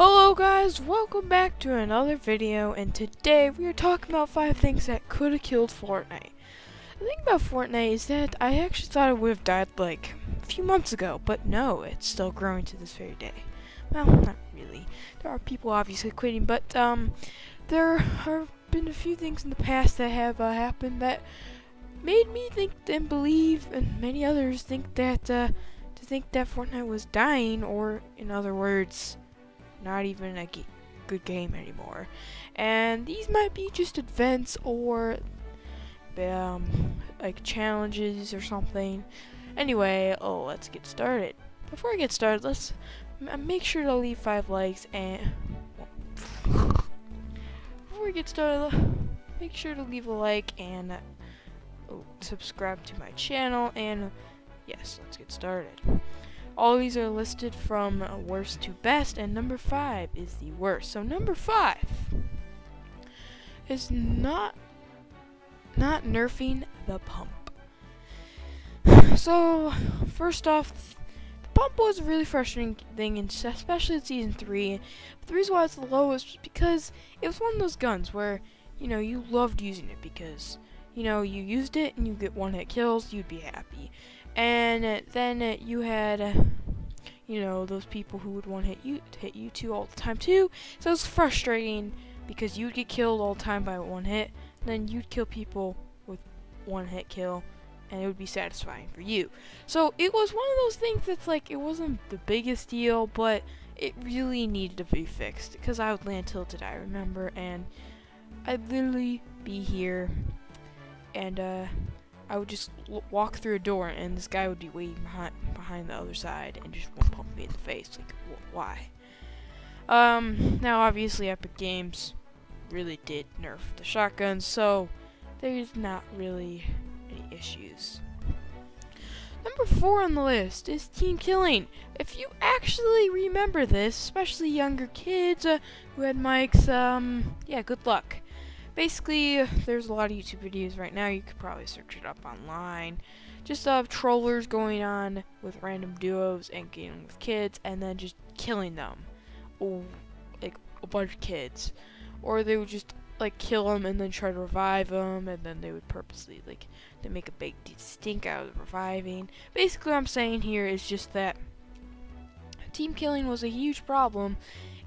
Hello guys, welcome back to another video, and today we are talking about 5 things that could have killed Fortnite. The thing about Fortnite is that I actually thought it would have died like a few months ago, but no, it's still growing to this very day. Well, not really. There are people obviously quitting, but there have been a few things in the past that have happened that made me think and believe, and many others think that Fortnite was dying, or in other words, not even a good game anymore. And these might be just events or like challenges or something. Anyway, let's get started. Before I get started, let's make sure to leave 5 likes, and before we get started, make sure to leave a like and subscribe to my channel. And yes, let's get started. All these are listed from worst to best, and number 5 is the worst. So number 5 is not nerfing the pump. So first off, the pump was a really frustrating thing, and especially in season 3. But the reason why it's the lowest was because it was one of those guns where you loved using it because you used it and you get one-hit kills, you'd be happy. And then you had, those people who would hit you too all the time too. So it's frustrating because you'd get killed all the time by one hit. Then you'd kill people with one-hit kill, and it would be satisfying for you. So it was one of those things that's like, it wasn't the biggest deal, but it really needed to be fixed. Because I would land tilted, I remember, and I'd literally be here, and I would just walk through a door, and this guy would be waiting behind the other side and just pump me in the face. Like, why? Now obviously Epic Games really did nerf the shotguns, so there's not really any issues. Number 4 on the list is team killing. If you actually remember this, especially younger kids who had mics, yeah, good luck. Basically, there's a lot of YouTube videos right now. You could probably search it up online. Just trollers going on with random duos and getting with kids, and then just killing them, like a bunch of kids. Or they would just like kill them and then try to revive them, and then they would purposely they make a big stink out of reviving. Basically, what I'm saying here is just that team killing was a huge problem,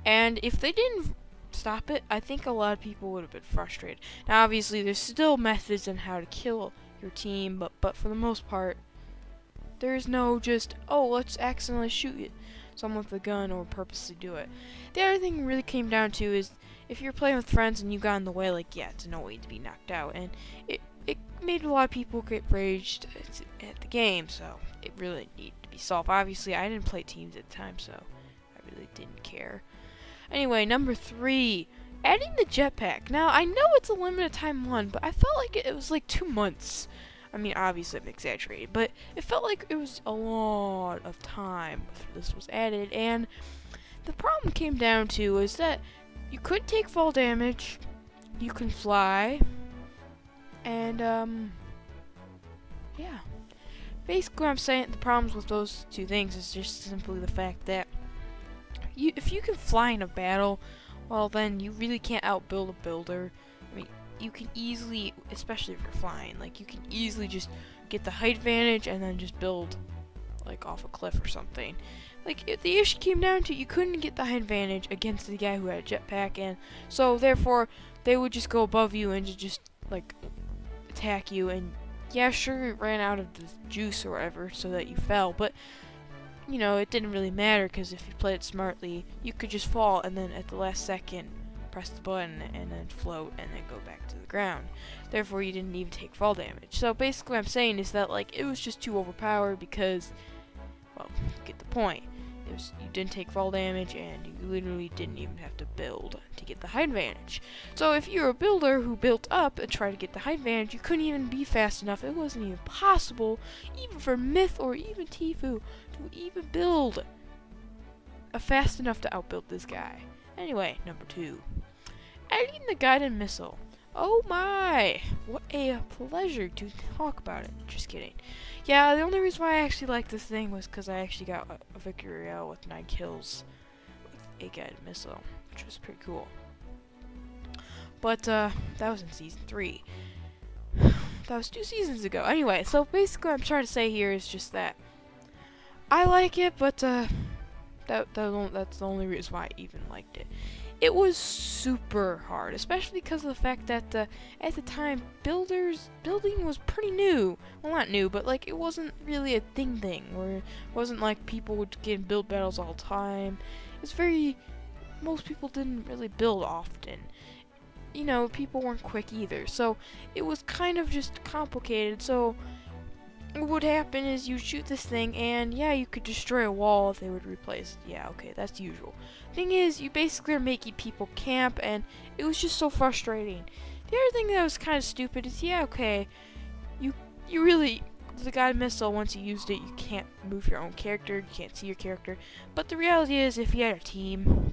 and if they didn't stop it, I think a lot of people would have been frustrated. Now obviously there's still methods on how to kill your team, but for the most part there's no just, let's accidentally shoot someone with a gun or purposely do it. The other thing really came down to is if you're playing with friends and you got in the way, like, yeah, it's no way to be knocked out, and it made a lot of people get raged at the game, so it really needed to be solved. Obviously I didn't play teams at the time, so I really didn't care. Anyway, number 3, adding the jetpack. Now, I know it's a limited time one, but I felt like it was like 2 months. I mean, obviously I'm exaggerating, but it felt like it was a lot of time before this was added. And the problem came down to is that you could take fall damage, you can fly, and yeah. Basically, what I'm saying, the problems with those 2 things is just simply the fact that if you can fly in a battle, well, then you really can't outbuild a builder. I mean, you can easily, especially if you're flying, like, you can easily just get the height advantage and then just build, like, off a cliff or something. Like, if the issue came down to you couldn't get the height advantage against the guy who had a jetpack, and so therefore they would just go above you and just like attack you. And yeah, sure, it ran out of the juice or whatever so that you fell, but it didn't really matter, because if you played it smartly, you could just fall and then at the last second press the button and then float and then go back to the ground. Therefore, you didn't even take fall damage. So basically what I'm saying is that, like, it was just too overpowered because, well, you get the point. You didn't take fall damage, and you literally didn't even have to build to get the height advantage. So if you're a builder who built up and tried to get the height advantage, you couldn't even be fast enough. It wasn't even possible, even for Myth or even Tfue, to even build fast enough to outbuild this guy. Anyway, number 2, adding the guided missile. Oh my! What a pleasure to talk about it. Just kidding. Yeah, the only reason why I actually liked this thing was because I actually got a victory royale with 9 kills a guided missile, which was pretty cool. But that was in Season 3. That was 2 seasons ago. Anyway, so basically what I'm trying to say here is just that I like it, but that's the only reason why I even liked it. It was super hard, especially because of the fact that at the time, building was pretty new. Well, not new, but like it wasn't really a thing, where it wasn't like people would get in build battles all the time. It's most people didn't really build often. You know, people weren't quick either, so it was kind of just complicated. So what would happen is you shoot this thing, and yeah, you could destroy a wall if they would replace it. Yeah, okay, that's usual. Thing is, you basically are making people camp, and it was just so frustrating. The other thing that was kind of stupid is, yeah, okay, you really, the guided missile, once you used it, you can't move your own character, you can't see your character. But the reality is, if you had a team,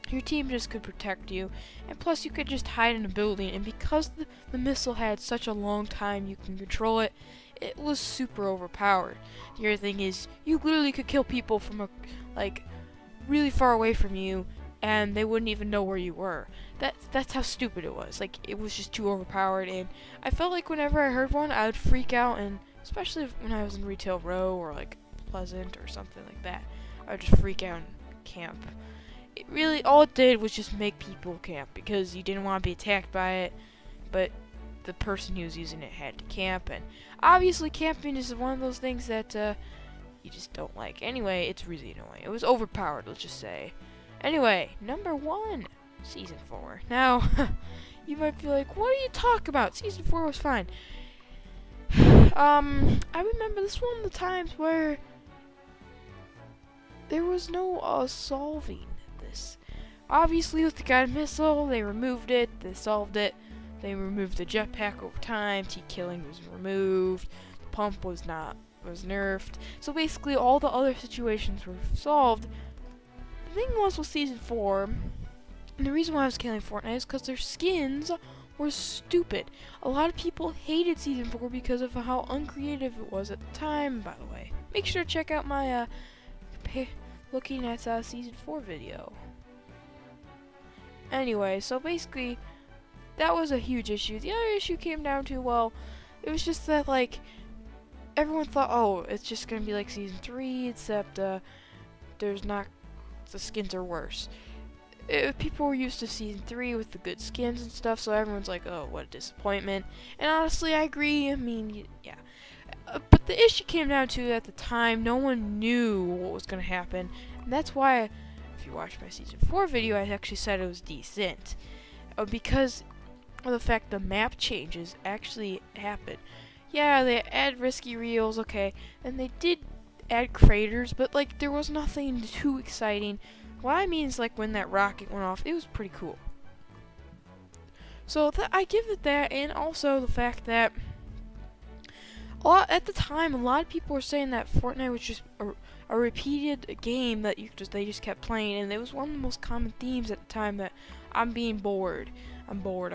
your team just could protect you, and plus you could just hide in a building, and because the missile had such a long time you can control it, it was super overpowered. The other thing is, you literally could kill people from really far away from you, and they wouldn't even know where you were. That's how stupid it was. Like, it was just too overpowered, and I felt like whenever I heard one, I would freak out, and especially when I was in Retail Row or like Pleasant or something like that, I would just freak out and camp. It really, all it did was just make people camp, because you didn't want to be attacked by it, but the person who was using it had to camp, and obviously camping is one of those things that you just don't like. Anyway, it's really annoying. It was overpowered, let's just say. Anyway, number 1, Season 4. Now, you might be like, what are you talking about? Season 4 was fine. I remember this one of the times where there was no solving this. Obviously, with the guided missile, they removed it, they solved it. They removed the jetpack over time, T-killing was removed, the pump was nerfed. So basically all the other situations were solved. The thing was with Season 4, and the reason why I was killing Fortnite is because their skins were stupid. A lot of people hated Season 4 because of how uncreative it was at the time, by the way. Make sure to check out my looking at Season 4 video. Anyway, so basically that was a huge issue. The other issue came down to, well, it was just that, like, everyone thought, oh, it's just gonna be like Season 3, except, the skins are worse. People were used to Season 3 with the good skins and stuff, so everyone's like, oh, what a disappointment. And honestly, I agree, I mean, yeah. But the issue came down to, at the time, no one knew what was gonna happen, and that's why, if you watch my Season 4 video, I actually said it was decent. Because of the fact the map changes actually happen. Yeah, they add risky reels, okay, and they did add craters, but like there was nothing too exciting. What I mean is, like, when that rocket went off, it was pretty cool. So I give it that, and also the fact that at the time, a lot of people were saying that Fortnite was just a repeated game that they just kept playing, and it was one of the most common themes at the time that I'm being bored. I'm bored.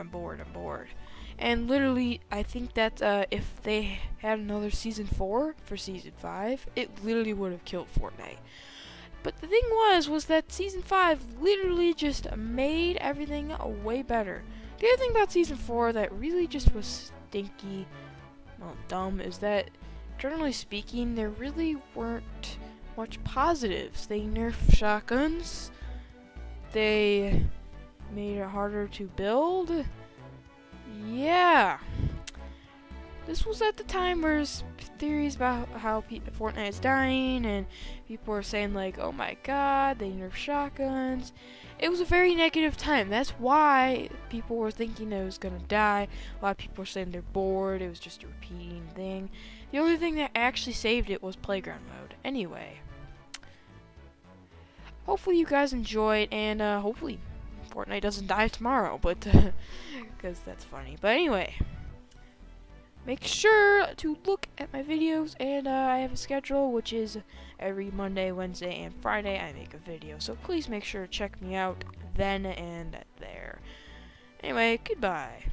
And literally, I think that if they had another Season 4 for Season 5, it literally would have killed Fortnite. But the thing was that Season 5 literally just made everything way better. The other thing about Season 4 that really just was stinky, well, dumb, is that, generally speaking, there really weren't much positives. They nerfed shotguns. They made it harder to build. Yeah. This was at the time where there's theories about how Fortnite is dying, and people were saying, like, oh my god, they nerfed shotguns. It was a very negative time. That's why people were thinking it was gonna die. A lot of people were saying they're bored, it was just a repeating thing. The only thing that actually saved it was playground mode. Anyway, hopefully you guys enjoyed, and hopefully Fortnite doesn't die tomorrow, but because that's funny. But anyway, make sure to look at my videos, and I have a schedule, which is every Monday, Wednesday, and Friday I make a video, so please make sure to check me out then and there. Anyway, goodbye.